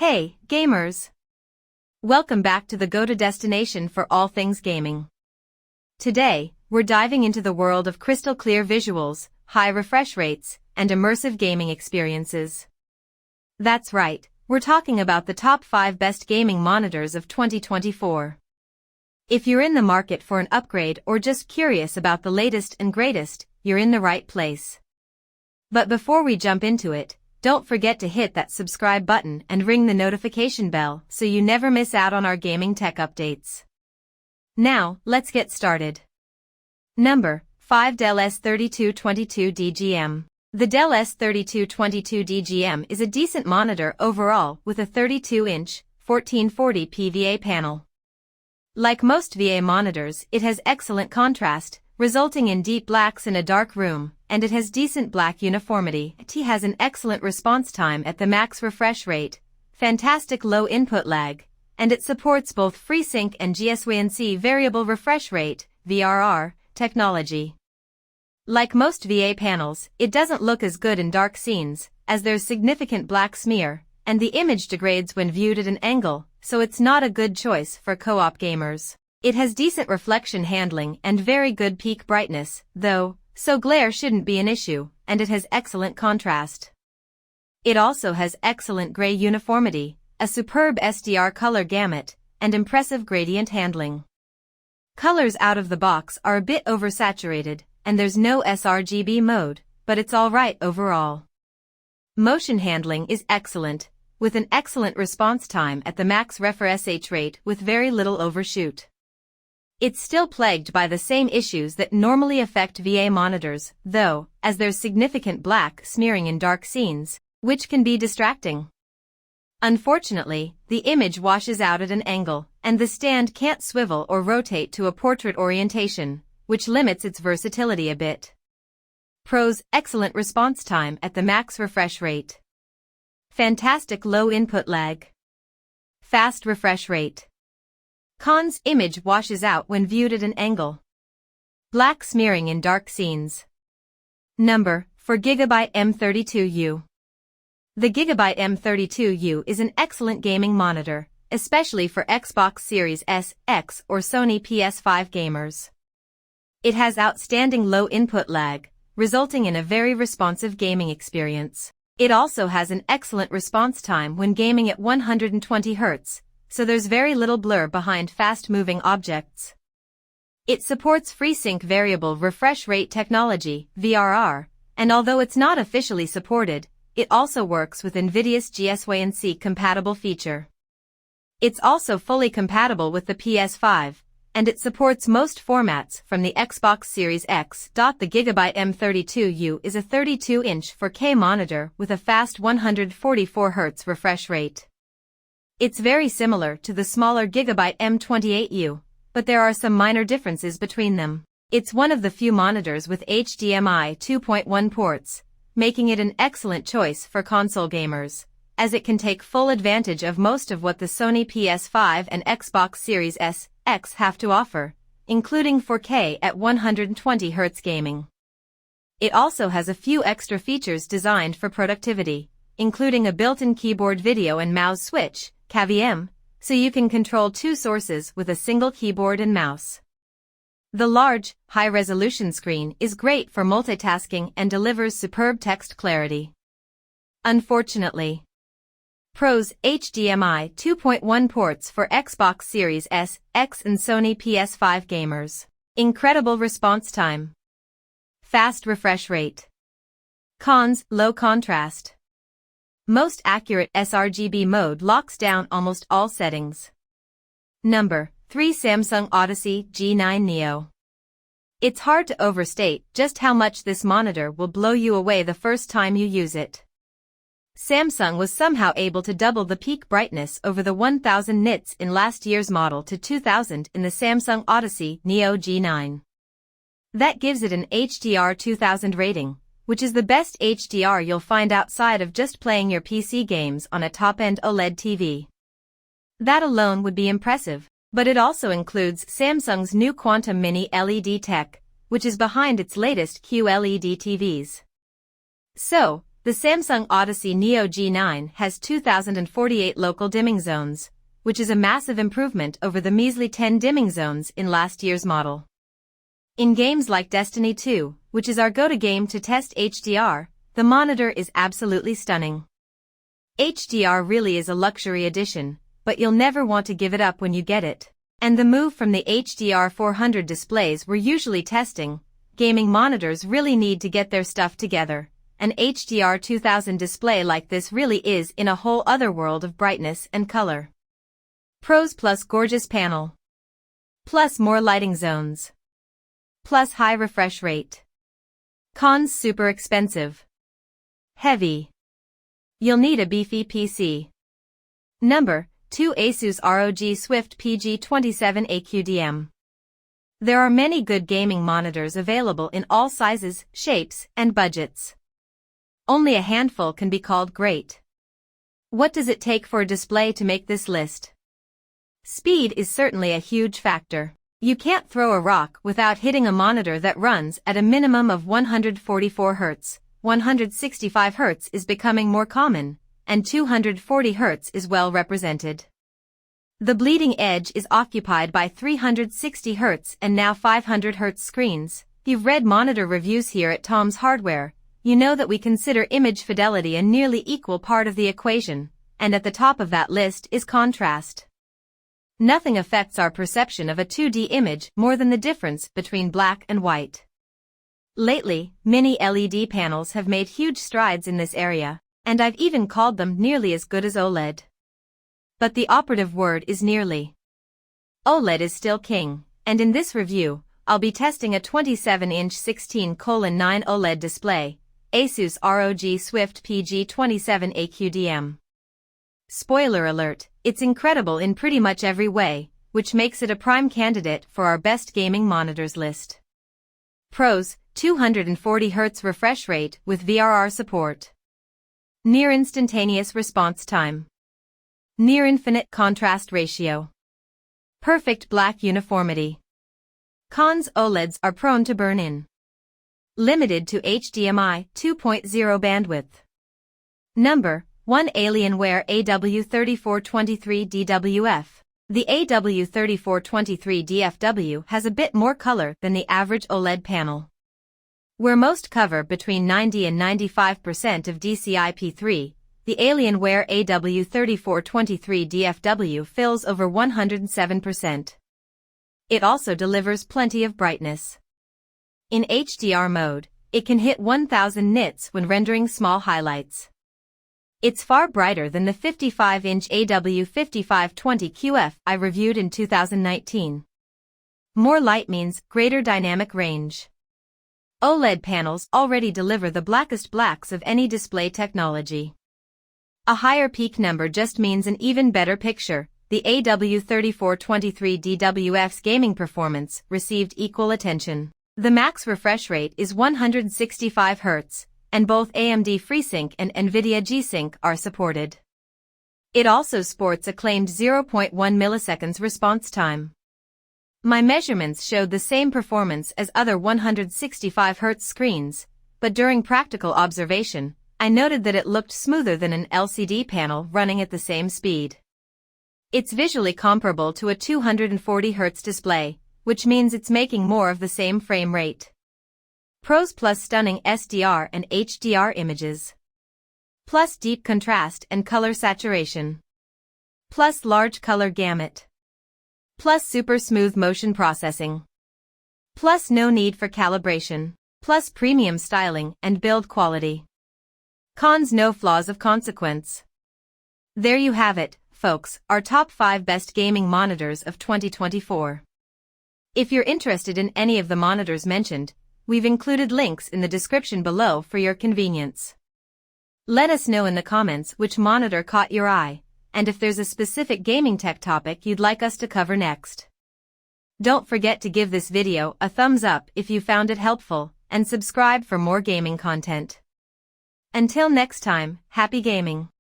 Hey, gamers! Welcome back to the go-to destination for all things gaming. Today, we're diving into the world of crystal clear visuals, high refresh rates, and immersive gaming experiences. That's right, we're talking about the top 5 best gaming monitors of 2024. If you're in the market for an upgrade or just curious about the latest and greatest, you're in the right place. But before we jump into it, don't forget to hit that subscribe button and ring the notification bell so you never miss out on our gaming tech updates. Now, let's get started. Number 5. Dell S3222 DGM. The Dell S3222 DGM is a decent monitor overall with a 32-inch, 1440p VA panel. Like most VA monitors, it has excellent contrast, resulting in deep blacks in a dark room, and it has decent black uniformity. It has an excellent response time at the max refresh rate, fantastic low input lag, and it supports both FreeSync and GSWNC variable refresh rate, VRR, technology. Like most VA panels, it doesn't look as good in dark scenes, as there's significant black smear, and the image degrades when viewed at an angle, so it's not a good choice for co-op gamers. It has decent reflection handling and very good peak brightness, though, so glare shouldn't be an issue, and it has excellent contrast. It also has excellent gray uniformity, a superb SDR color gamut, and impressive gradient handling. Colors out of the box are a bit oversaturated, and there's no sRGB mode, but it's alright overall. Motion handling is excellent, with an excellent response time at the max refresh rate with very little overshoot. It's still plagued by the same issues that normally affect VA monitors, though, as there's significant black smearing in dark scenes, which can be distracting. Unfortunately, the image washes out at an angle, and the stand can't swivel or rotate to a portrait orientation, which limits its versatility a bit. Pros: excellent response time at the max refresh rate. Fantastic low input lag. Fast refresh rate. Cons: image washes out when viewed at an angle. Black smearing in dark scenes. Number 4. Gigabyte M32U. The Gigabyte M32U is an excellent gaming monitor, especially for Xbox Series S, X or Sony PS5 gamers. It has outstanding low input lag, resulting in a very responsive gaming experience. It also has an excellent response time when gaming at 120 Hz, so there's very little blur behind fast-moving objects. It supports FreeSync variable refresh rate technology, VRR, and although it's not officially supported, it also works with NVIDIA's GSWNC compatible feature. It's also fully compatible with the PS5, and it supports most formats from the Xbox Series X. The Gigabyte M32U is a 32-inch 4K monitor with a fast 144 Hz refresh rate. It's very similar to the smaller Gigabyte M28U, but there are some minor differences between them. It's one of the few monitors with HDMI 2.1 ports, making it an excellent choice for console gamers, as it can take full advantage of most of what the Sony PS5 and Xbox Series S, X have to offer, including 4K at 120 Hz gaming. It also has a few extra features designed for productivity, including a built-in keyboard video and mouse switch, KVM, so you can control 2 sources with a single keyboard and mouse. The large, high-resolution screen is great for multitasking and delivers superb text clarity. Unfortunately. Pros: HDMI 2.1 ports for Xbox Series S, X and Sony PS5 gamers. Incredible response time. Fast refresh rate. Cons: low contrast. Most accurate sRGB mode locks down almost all settings. Number 3. Samsung Odyssey G9 Neo. It's hard to overstate just how much this monitor will blow you away the first time you use it. Samsung was somehow able to double the peak brightness over the 1000 nits in last year's model to 2000 in the Samsung Odyssey Neo G9. That gives it an HDR 2000 rating, which is the best HDR you'll find outside of just playing your PC games on a top-end OLED TV. That alone would be impressive, but it also includes Samsung's new Quantum Mini LED tech, which is behind its latest QLED TVs. So, The Samsung Odyssey Neo G9 has 2048 local dimming zones, which is a massive improvement over the measly 10 dimming zones in last year's model. In games like Destiny 2, which is our go-to game to test HDR, the monitor is absolutely stunning. HDR really is a luxury addition, but you'll never want to give it up when you get it. And the move from the HDR 400 displays we're usually testing, gaming monitors really need to get their stuff together. An HDR 2000 display like this really is in a whole other world of brightness and color. Pros plus gorgeous panel. Plus more lighting zones. Plus high refresh rate. Cons super expensive. Heavy. You'll need a beefy PC. Number 2 Asus ROG Swift PG27 AQDM. There are many good gaming monitors available in all sizes, shapes, and budgets. Only a handful can be called great. What does it take for a display to make this list? Speed is certainly a huge factor. You can't throw a rock without hitting a monitor that runs at a minimum of 144 Hz. 165 Hz is becoming more common, and 240 Hz is well represented. The bleeding edge is occupied by 360 Hz and now 500 Hz screens. You've read monitor reviews here at Tom's Hardware. You know that we consider image fidelity a nearly equal part of the equation, and at the top of that list is contrast. Nothing affects our perception of a 2D image more than the difference between black and white. Lately, mini LED panels have made huge strides in this area, and I've even called them nearly as good as OLED. But the operative word is nearly. OLED is still king, and in this review, I'll be testing a 27-inch 16:9 OLED display, Asus ROG Swift PG27 AQDM. Spoiler alert, it's incredible in pretty much every way, which makes it a prime candidate for our best gaming monitors list. Pros, 240 Hz refresh rate with VRR support. Near instantaneous response time. Near infinite contrast ratio. Perfect black uniformity. Cons: OLEDs are prone to burn-in. Limited to HDMI 2.0 bandwidth. Number 1 Alienware AW3423DWF. The AW3423DFW has a bit more color than the average OLED panel. Where most cover between 90 and 95% of DCI-P3, the Alienware AW3423DFW fills over 107%. It also delivers plenty of brightness. In HDR mode, it can hit 1000 nits when rendering small highlights. It's far brighter than the 55-inch AW5520QF I reviewed in 2019. More light means greater dynamic range. OLED panels already deliver the blackest blacks of any display technology. A higher peak number just means an even better picture. The AW3423DWF's gaming performance received equal attention. The max refresh rate is 165 Hz, and both AMD FreeSync and NVIDIA G-Sync are supported. It also sports a claimed 0.1 milliseconds response time. My measurements showed the same performance as other 165 Hz screens, but during practical observation, I noted that it looked smoother than an LCD panel running at the same speed. It's visually comparable to a 240 Hz display, which means it's making more of the same frame rate. Pros: plus stunning SDR and HDR images. Plus deep contrast and color saturation. Plus large color gamut. Plus super smooth motion processing. Plus no need for calibration. Plus premium styling and build quality. Cons: no flaws of consequence. There you have it, folks, our top 5 best gaming monitors of 2024. If you're interested in any of the monitors mentioned, we've included links in the description below for your convenience. Let us know in the comments which monitor caught your eye, and if there's a specific gaming tech topic you'd like us to cover next. Don't forget to give this video a thumbs up if you found it helpful, and subscribe for more gaming content. Until next time, happy gaming!